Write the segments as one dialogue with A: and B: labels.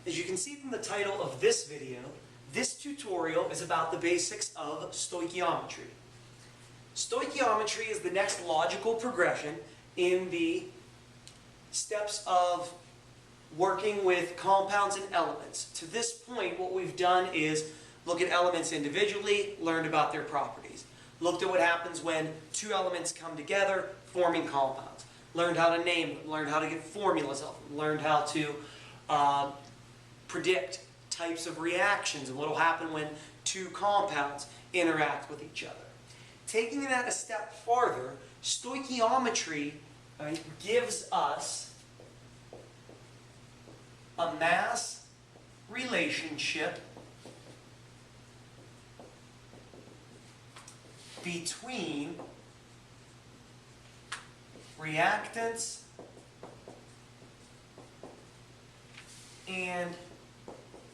A: As you can see from the title of this video, this tutorial is about the basics of stoichiometry. Stoichiometry is the next logical progression in the steps of working with compounds and elements. To this point, what we've done is look at elements individually, learned about their properties. Looked at what happens when two elements come together, forming compounds. Learned how to name them, learned how to get formulas of them, learned how to predict types of reactions and what will happen when two compounds interact with each other. Taking that a step farther, stoichiometry gives us a mass relationship between reactants and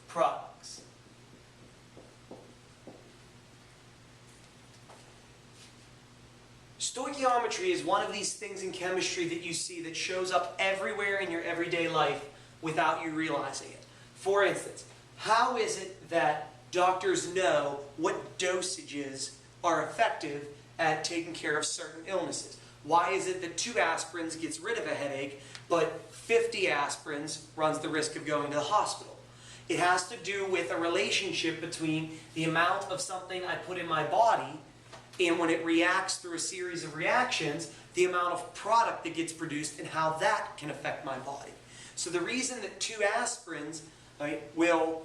A: products. Stoichiometry is one of these things in chemistry that you see that shows up everywhere in your everyday life without you realizing it. For instance, how is it that doctors know what dosages are effective at taking care of certain illnesses? Why is it that 2 aspirins gets rid of a headache, but 50 aspirins runs the risk of going to the hospital? It has to do with a relationship between the amount of something I put in my body and when it reacts through a series of reactions, the amount of product that gets produced and how that can affect my body. So the reason that 2 aspirins will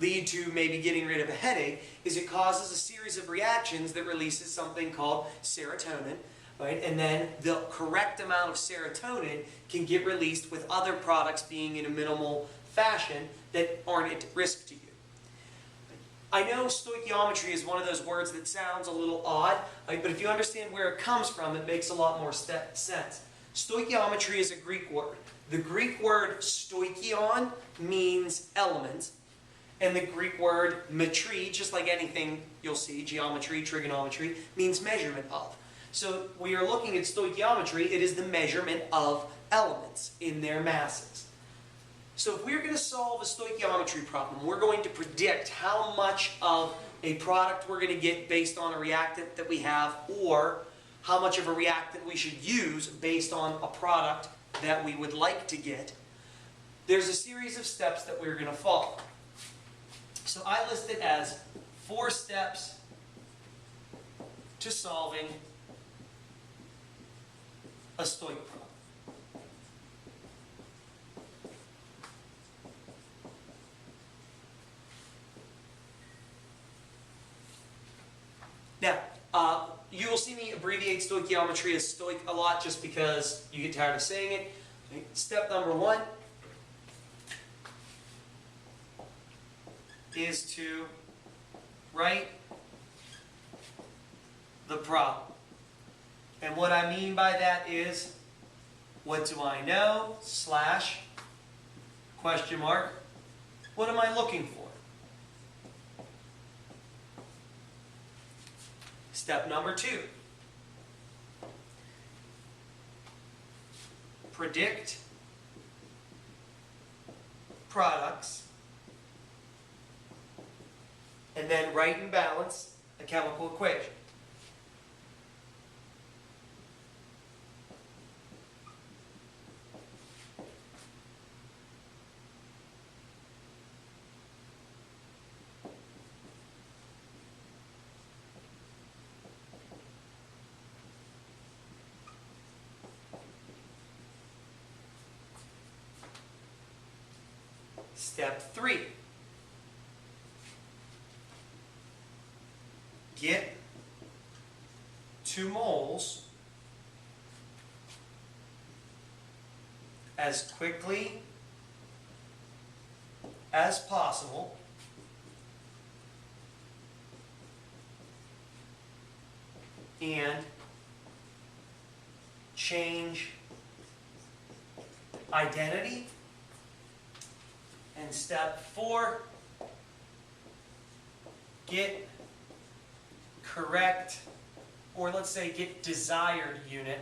A: lead to maybe getting rid of a headache is it causes a series of reactions that releases something called serotonin, and then the correct amount of serotonin can get released with other products being in a minimal fashion that aren't at risk to you. I know stoichiometry is one of those words that sounds a little odd, but if you understand where it comes from, it makes a lot more sense. Stoichiometry is a Greek word. The Greek word stoichion means element, and the Greek word metri, just like anything you'll see, geometry, trigonometry, means measurement of. So we are looking at stoichiometry, it is the measurement of elements in their masses. So if we're going to solve a stoichiometry problem, we're going to predict how much of a product we're going to get based on a reactant that we have, or how much of a reactant we should use based on a product that we would like to get. There's a series of steps that we're going to follow. So I list it as 4 steps to solving a stoich problem. Now, you will see me abbreviate stoichiometry as stoic a lot just because you get tired of saying it. Step number 1 is to write the problem. And what I mean by that is, what do I know, / question mark, what am I looking for? Step number 2, predict products, and then write and balance a chemical equation. Step 3, get 2 moles as quickly as possible and change identity. And step 4, get correct, or let's say get desired unit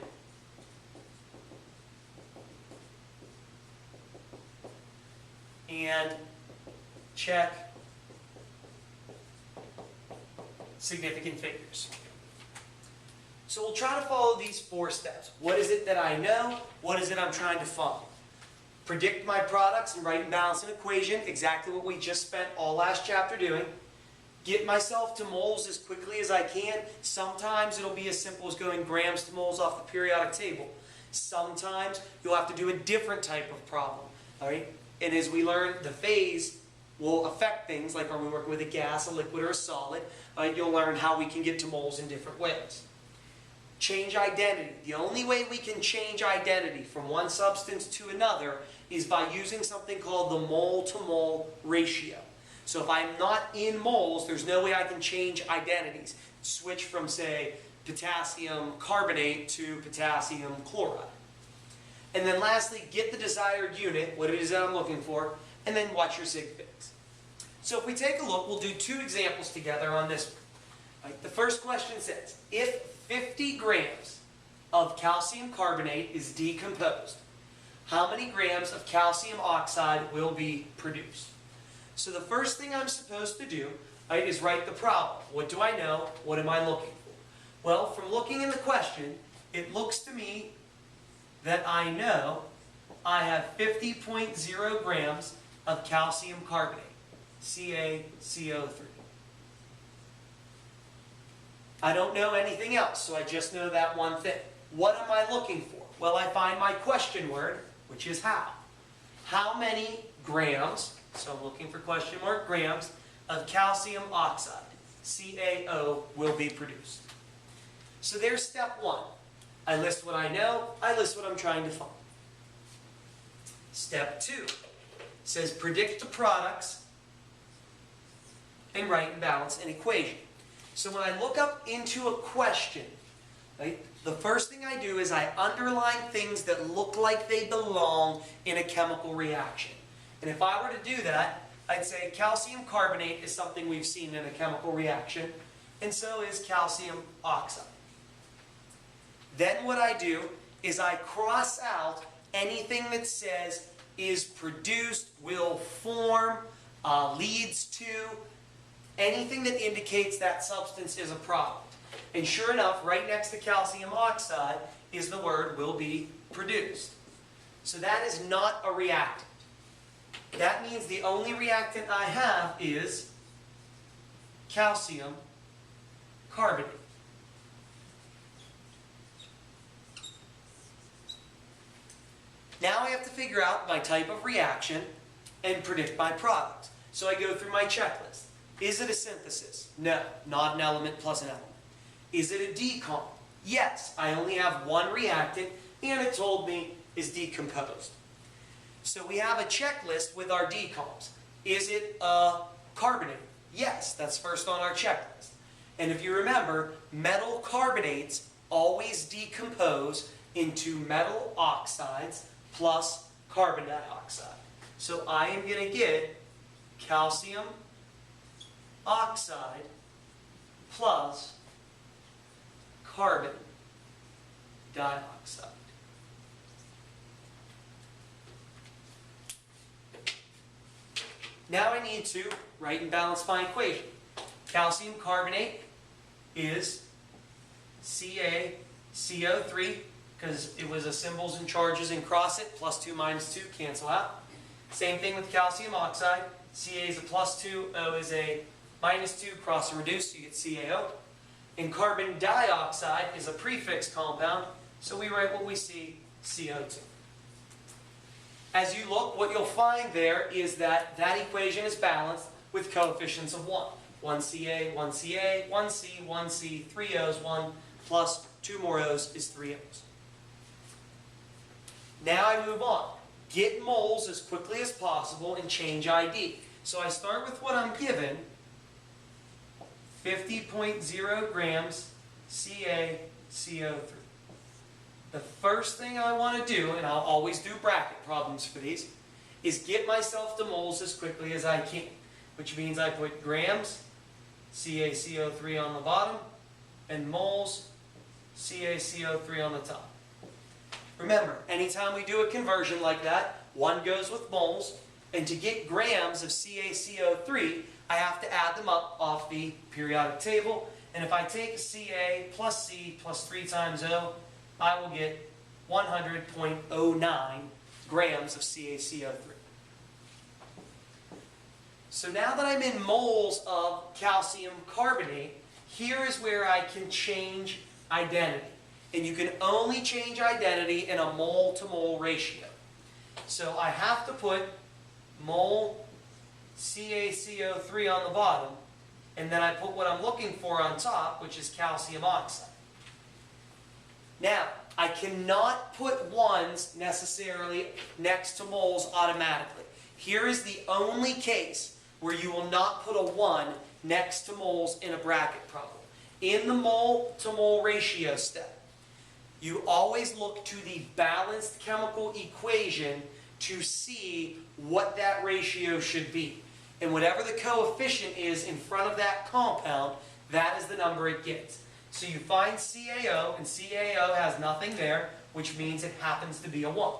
A: and check significant figures. So we'll try to follow these 4 steps. What is it that I know? What is it I'm trying to follow? Predict my products and write and balance an equation, exactly what we just spent all last chapter doing. Get myself to moles as quickly as I can. Sometimes it'll be as simple as going grams to moles off the periodic table. Sometimes you'll have to do a different type of problem. All right? And as we learn, the phase will affect things, like are we working with a gas, a liquid, or a solid. You'll learn how we can get to moles in different ways. Change identity. The only way we can change identity from one substance to another is by using something called the mole-to-mole ratio. So if I'm not in moles, there's no way I can change identities. Switch from, say, potassium carbonate to potassium chloride. And then lastly, get the desired unit, what it is that I'm looking for, and then watch your sig figs. So if we take a look, we'll do 2 examples together on this one. Right, the first question says, if 50 grams of calcium carbonate is decomposed, how many grams of calcium oxide will be produced? So the first thing I'm supposed to do, right, is write the problem. What do I know? What am I looking for? Well, from looking in the question, it looks to me that I know I have 50.0 grams of calcium carbonate, CaCO3. I don't know anything else, so I just know that one thing. What am I looking for? Well, I find my question word, which is how. How many grams, so I'm looking for question mark grams, of calcium oxide, CaO, will be produced? So there's step 1. I list what I know, I list what I'm trying to find. Step 2 says predict the products and write and balance an equation. So when I look up into a question, right, the first thing I do is I underline things that look like they belong in a chemical reaction. And if I were to do that, I'd say calcium carbonate is something we've seen in a chemical reaction, and so is calcium oxide. Then what I do is I cross out anything that says is produced, will form, leads to, anything that indicates that substance is a product. And sure enough, right next to calcium oxide is the word will be produced. So that is not a reactant. That means the only reactant I have is calcium carbonate. Now I have to figure out my type of reaction and predict my product. So I go through my checklist. Is it a synthesis? No, not an element plus an element. Is it a decomp? Yes, I only have one reactant and it told me is decomposed. So we have a checklist with our decomps. Is it a carbonate? Yes, that's first on our checklist. And if you remember, metal carbonates always decompose into metal oxides plus carbon dioxide. So I am going to get calcium oxide plus carbon dioxide. Now I need to write and balance my equation. Calcium carbonate is CaCO3, because it was a symbols and charges and cross it, plus 2 minus 2, cancel out. Same thing with calcium oxide. Ca is a plus 2, O is a minus 2, cross and reduce, so you get CaO. And carbon dioxide is a prefix compound, so we write what we see, CO2. As you look, what you'll find there is that that equation is balanced with coefficients of 1. 1 Ca, 1 Ca, 1 C, 1 C, 3 O's, 1 plus 2 more O's is 3 O's. Now I move on. Get moles as quickly as possible and change ID. So I start with what I'm given, 50.0 grams CaCO3. The first thing I want to do, and I'll always do bracket problems for these, is get myself to moles as quickly as I can. Which means I put grams, CaCO3 on the bottom, and moles, CaCO3 on the top. Remember, anytime we do a conversion like that, one goes with moles, And to get grams of CaCO3, I have to add them up off the periodic table. And if I take Ca plus C plus 3 times O, I will get 100.09 grams of CaCO3. So now that I'm in moles of calcium carbonate, here is where I can change identity. And you can only change identity in a mole-to-mole ratio. So I have to put mole CaCO3 on the bottom, and then I put what I'm looking for on top, which is calcium oxide. Now, I cannot put ones necessarily next to moles automatically. Here is the only case where you will not put a 1 next to moles in a bracket problem. In the mole-to-mole ratio step, you always look to the balanced chemical equation to see what that ratio should be. And whatever the coefficient is in front of that compound, that is the number it gets. So you find CaO, and CaO has nothing there, which means it happens to be a 1.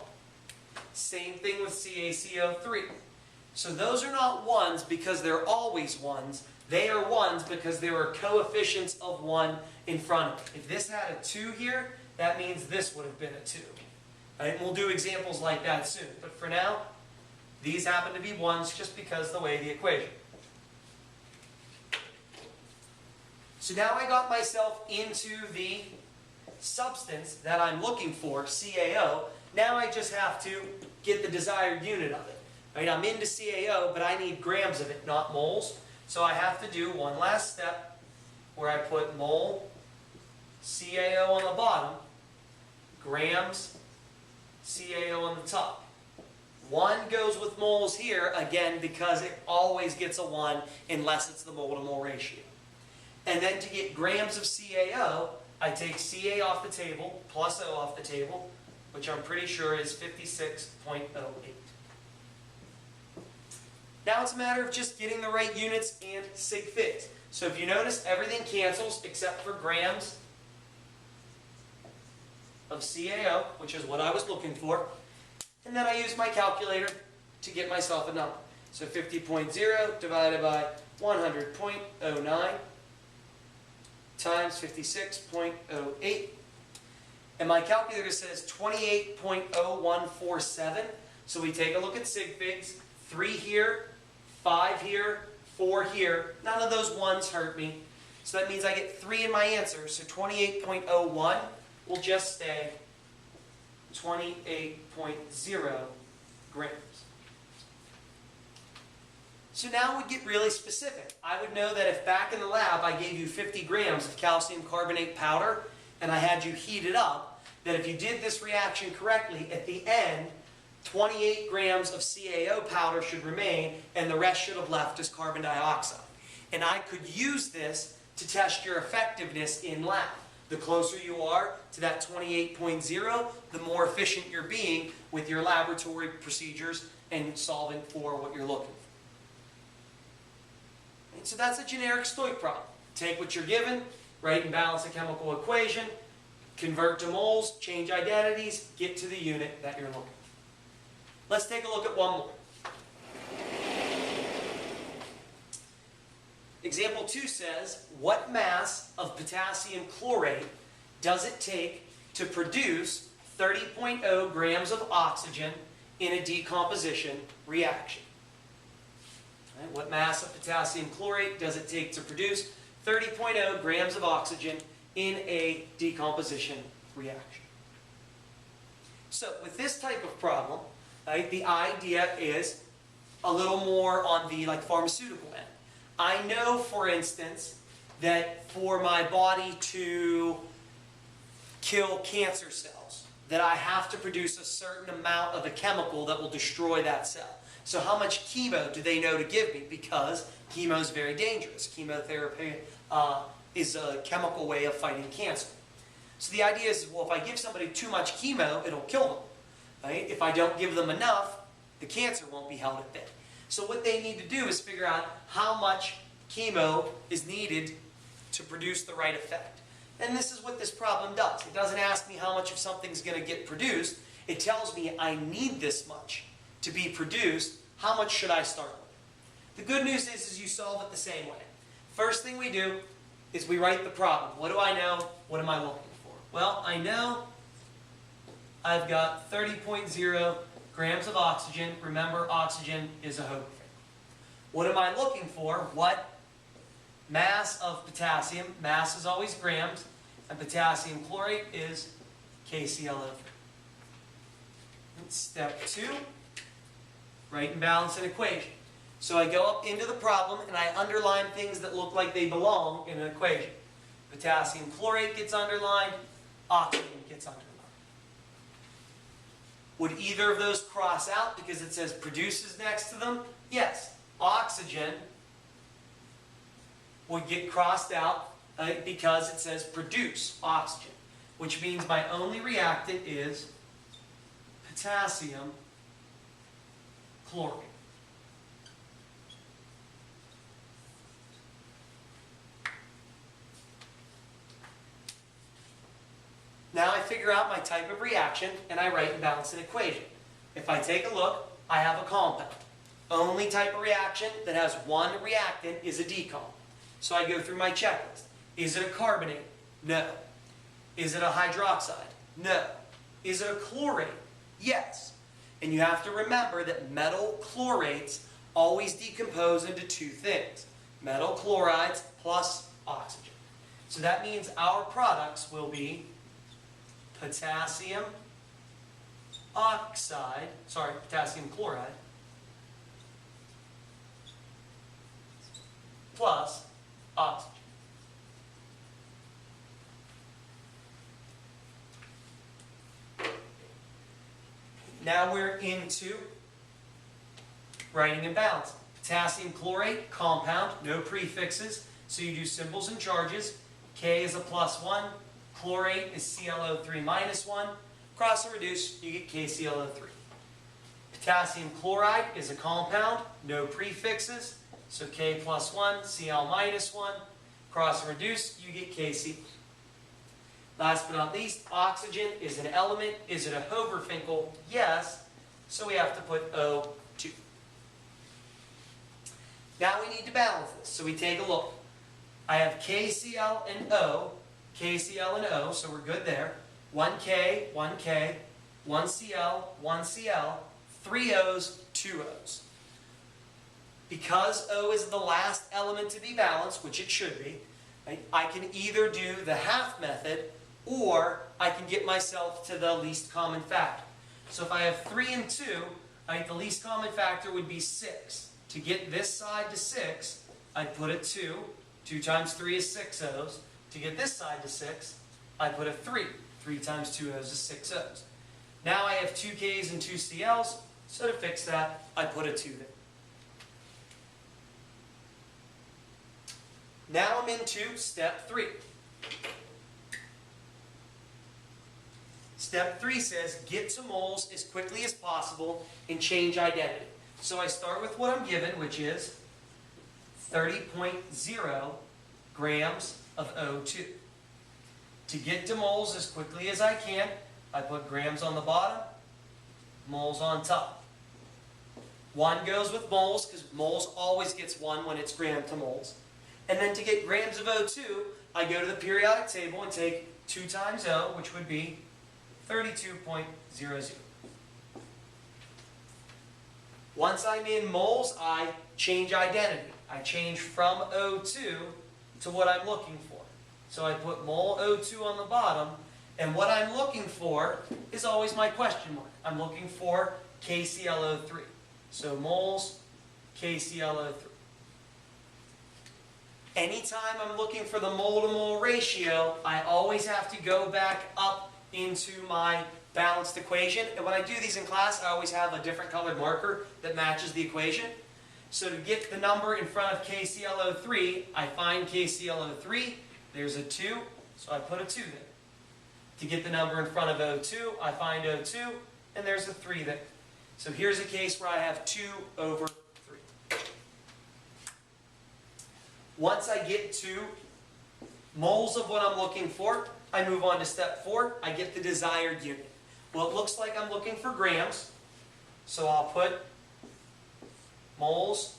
A: Same thing with CaCO3. So those are not 1s because they're always 1s. They are 1s because there are coefficients of 1 in front of it. If this had a 2 here, that means this would have been a 2. Right? And we'll do examples like that soon. But for now, these happen to be 1s just because of the way the equation. So now I got myself into the substance that I'm looking for, CaO. Now I just have to get the desired unit of it. Right? I'm into CaO, but I need grams of it, not moles. So I have to do one last step where I put mole CaO on the bottom, grams CaO on the top. 1 goes with moles here, again, because it always gets a 1 unless it's the mole-to-mole ratio. And then to get grams of CaO, I take Ca off the table, plus O off the table, which I'm pretty sure is 56.08. Now it's a matter of just getting the right units and sig figs. So if you notice, everything cancels except for grams of CaO, which is what I was looking for. And then I use my calculator to get myself a number. So 50.0 divided by 100.09 times 56.08. And my calculator says 28.0147. So we take a look at sig figs. 3 here, 5 here, 4 here. None of those 1s hurt me. So that means I get 3 in my answer. So 28.01 will just stay 28.0 grams. So now we get really specific. I would know that if back in the lab I gave you 50 grams of calcium carbonate powder and I had you heat it up, that if you did this reaction correctly, at the end, 28 grams of CaO powder should remain and the rest should have left as carbon dioxide. And I could use this to test your effectiveness in lab. The closer you are to that 28.0, the more efficient you're being with your laboratory procedures and solving for what you're looking for. And so that's a generic Stoich problem. Take what you're given, write and balance a chemical equation, convert to moles, change identities, get to the unit that you're looking for. Let's take a look at one more. Example 2 says, what mass of potassium chlorate does it take to produce 30.0 grams of oxygen in a decomposition reaction? Right, what mass of potassium chlorate does it take to produce 30.0 grams of oxygen in a decomposition reaction? So with this type of problem, right, the idea is a little more on the pharmaceutical end. I know, for instance, that for my body to kill cancer cells, that I have to produce a certain amount of a chemical that will destroy that cell. So how much chemo do they know to give me? Because chemo is very dangerous. Chemotherapy is a chemical way of fighting cancer. So the idea is, well, if I give somebody too much chemo, it'll kill them. Right? If I don't give them enough, the cancer won't be held at bay. So what they need to do is figure out how much chemo is needed to produce the right effect. And this is what this problem does. It doesn't ask me how much of something's going to get produced. It tells me I need this much to be produced. how much should I start with? The good news is you solve it the same way. First thing we do is we write the problem. What do I know? What am I looking for? Well, I know I've got 30.0 grams of oxygen. Remember, oxygen is a Hover. What am I looking for? What mass of potassium? Mass is always grams, and potassium chlorate is KClO3. Step 2, write and balance an equation. So I go up into the problem and I underline things that look like they belong in an equation. Potassium chlorate gets underlined, oxygen gets underlined. Would either of those cross out because it says produces next to them? Yes. Oxygen would get crossed out because it says produce oxygen, which means my only reactant is potassium chlorate. Now I figure out my type of reaction and I write and balance an equation. If I take a look, I have a compound. Only type of reaction that has one reactant is a decomp. So I go through my checklist. Is it a carbonate? No. Is it a hydroxide? No. Is it a chlorate? Yes. And you have to remember that metal chlorates always decompose into two things. Metal chlorides plus oxygen. So that means our products will be potassium chloride plus oxygen. Now we're into writing and balancing. Potassium chlorate, compound, no prefixes, so you do symbols and charges. K is a +1, chlorate is ClO3 -1. Cross and reduce, you get KClO3. Potassium chloride is a compound, no prefixes, so K +1, Cl -1. Cross and reduce, you get Kc. Last but not least, oxygen is an element. Is it a Hoverfinkel? Yes. So we have to put O2. Now we need to balance this. So we take a look. I have KCl and O. KCl and O, so we're good there. 1K, 1K, 1Cl, 1Cl, 3 O's, 2 O's. Because O is the last element to be balanced, which it should be, right, I can either do the half method or I can get myself to the least common factor. So if I have 3 and 2, right, the least common factor would be 6. To get this side to 6, I'd put a 2. 2 times 3 is 6 O's. To get this side to 6, I put a 3. 3 times 2 O's is 6 O's. Now I have 2 K's and 2 Cl's, so to fix that, I put a 2 there. Now I'm into step 3. Step 3 says, get to moles as quickly as possible and change identity. So I start with what I'm given, which is 30.0 grams of O2. To get to moles as quickly as I can, I put grams on the bottom, moles on top. 1 goes with moles, because moles always gets 1 when it's gram to moles. And then to get grams of O2, I go to the periodic table and take 2 times O, which would be 32.00. Once I'm in moles, I change identity. I change from O2 to what I'm looking for. So I put mole O2 on the bottom, and what I'm looking for is always my question mark. I'm looking for KClO3. So moles, KClO3. Anytime I'm looking for the mole-to-mole ratio, I always have to go back up into my balanced equation. And when I do these in class, I always have a different colored marker that matches the equation. So to get the number in front of KClO3, I find KClO3. There's a 2, so I put a 2 there. To get the number in front of O2, I find O2, and there's a 3 there. So here's a case where I have 2 over 3. Once I get to moles of what I'm looking for, I move on to step 4. I get the desired unit. Well, it looks like I'm looking for grams, so I'll put moles,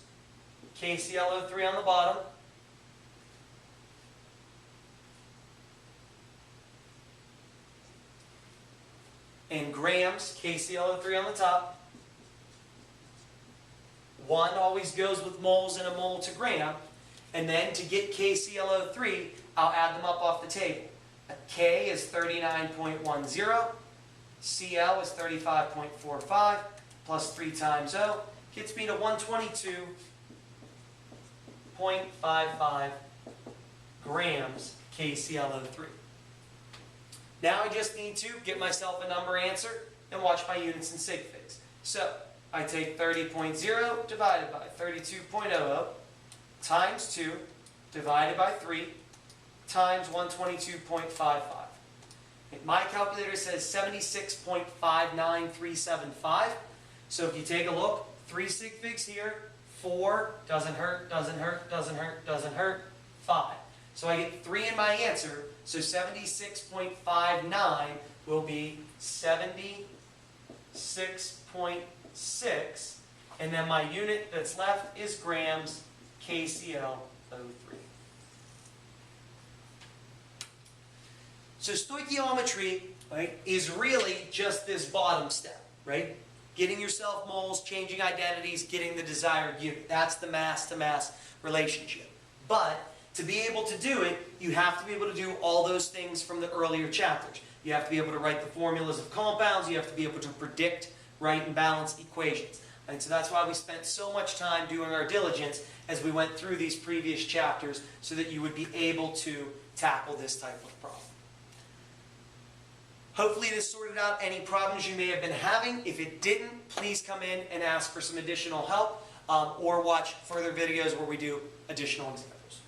A: KClO3 on the bottom, and grams, KClO3 on the top. 1 always goes with moles and a mole to gram. And then to get KClO3, I'll add them up off the table. K is 39.10, Cl is 35.45, plus 3 times O gets me to 122.55 grams KClO3. Now I just need to get myself a number answer and watch my units and sig figs. So I take 30.0 divided by 32.00 times 2 divided by 3 times 122.55. My calculator says 76.59375. So if you take a look, 3 sig figs here, 4, doesn't hurt, doesn't hurt, doesn't hurt, doesn't hurt, 5. So I get 3 in my answer, so 76.59 will be 76.6, and then my unit that's left is grams KClO3. So stoichiometry, right, is really just this bottom step, right? Getting yourself moles, changing identities, getting the desired unit. That's the mass-to-mass relationship. But to be able to do it, you have to be able to do all those things from the earlier chapters. You have to be able to write the formulas of compounds. You have to be able to predict, write, and balance equations. And so that's why we spent so much time doing our diligence as we went through these previous chapters so that you would be able to tackle this type of problem. Hopefully this sorted out any problems you may have been having. If it didn't, please come in and ask for some additional help or watch further videos where we do additional examples.